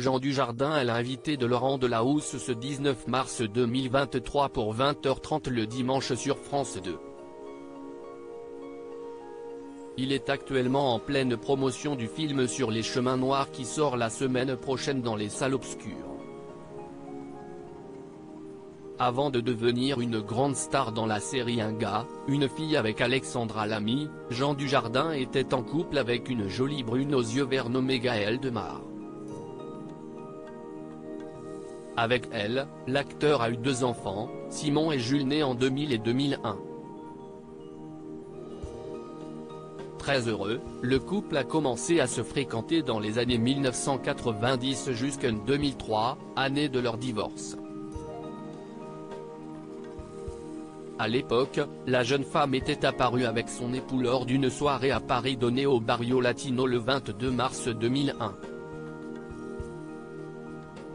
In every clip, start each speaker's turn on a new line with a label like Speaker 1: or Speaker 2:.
Speaker 1: Jean Dujardin est l'invité de Laurent Delahousse ce 19 mars 2023 pour 20h30 le dimanche sur France 2. Il est actuellement en pleine promotion du film sur les chemins noirs qui sort la semaine prochaine dans les salles obscures. Avant de devenir une grande star dans la série Un gars, une fille avec Alexandra Lamy, Jean Dujardin était en couple avec une jolie brune aux yeux verts nommée Gaëlle Demar. Avec elle, l'acteur a eu 2 enfants, Simon et Jules nés en 2000 et 2001. Très heureux, le couple a commencé à se fréquenter dans les années 1990 jusqu'en 2003, année de leur divorce. À l'époque, la jeune femme était apparue avec son époux lors d'une soirée à Paris donnée au Barrio Latino le 22 mars 2001.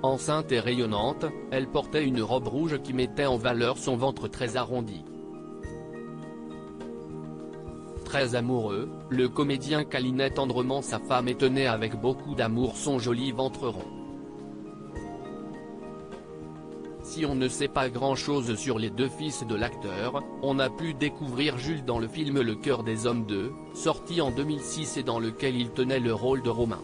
Speaker 1: Enceinte et rayonnante, elle portait une robe rouge qui mettait en valeur son ventre très arrondi. Très amoureux, le comédien câlinait tendrement sa femme et tenait avec beaucoup d'amour son joli ventre rond. Si on ne sait pas grand-chose sur les 2 fils de l'acteur, on a pu découvrir Jules dans le film Le cœur des hommes 2, sorti en 2006 et dans lequel il tenait le rôle de Romain.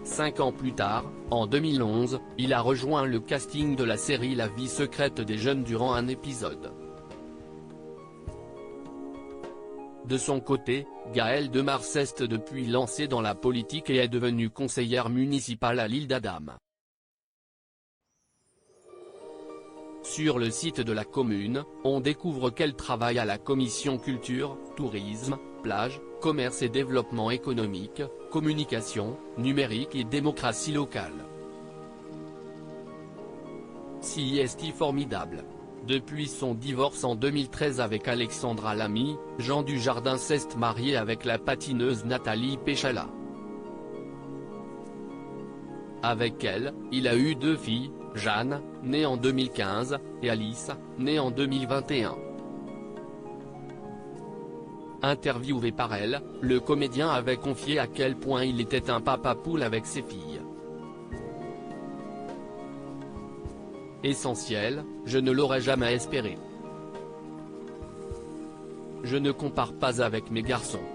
Speaker 1: 5 ans plus tard, en 2011, il a rejoint le casting de la série La vie secrète des jeunes durant un épisode. De son côté, Gaëlle Demar s'est depuis lancée dans la politique et est devenue conseillère municipale à l'Île d'Adam. Sur le site de la commune, on découvre qu'elle travaille à la commission culture, tourisme, plage, commerce et développement économique, communication, numérique et démocratie locale. Si est formidable. Depuis son divorce en 2013 avec Alexandra Lamy, Jean Dujardin s'est marié avec la patineuse Nathalie Péchala. Avec elle, il a eu 2 filles, Jeanne, née en 2015, et Alice, née en 2021. Interviewé par elle, le comédien avait confié à quel point il était un papa poule avec ses filles. Essentiel, je ne l'aurais jamais espéré. Je ne compare pas avec mes garçons.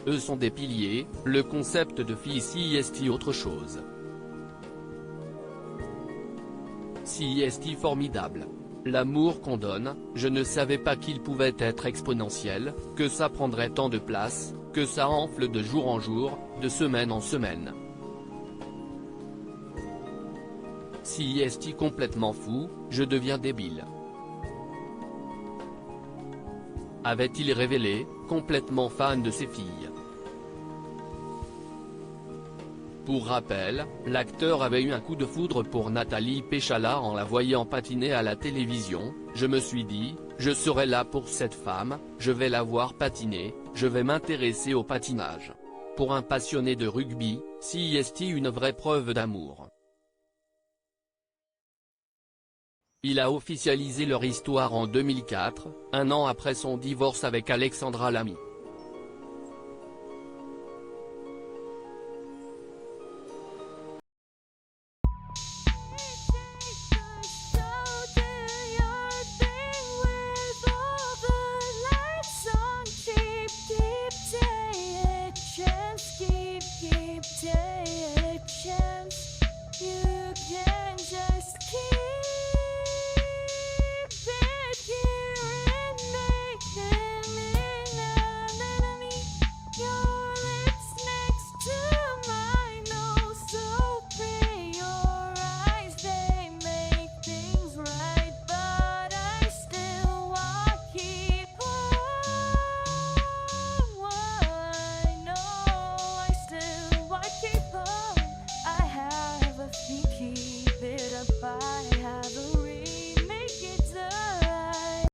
Speaker 1: Eux sont des piliers, le concept de fille si est autre chose. Si est formidable. L'amour qu'on donne, je ne savais pas qu'il pouvait être exponentiel, que ça prendrait tant de place, que ça enfle de jour en jour, de semaine en semaine. Si est complètement fou, je deviens débile. Avait-il révélé, complètement fan de ses filles. Pour rappel, l'acteur avait eu un coup de foudre pour Nathalie Péchala en la voyant patiner à la télévision. Je me suis dit, je serai là pour cette femme, je vais la voir patiner, je vais m'intéresser au patinage. Pour un passionné de rugby, si est une vraie preuve d'amour. Il a officialisé leur histoire en 2004, un an après son divorce avec Alexandra Lamy.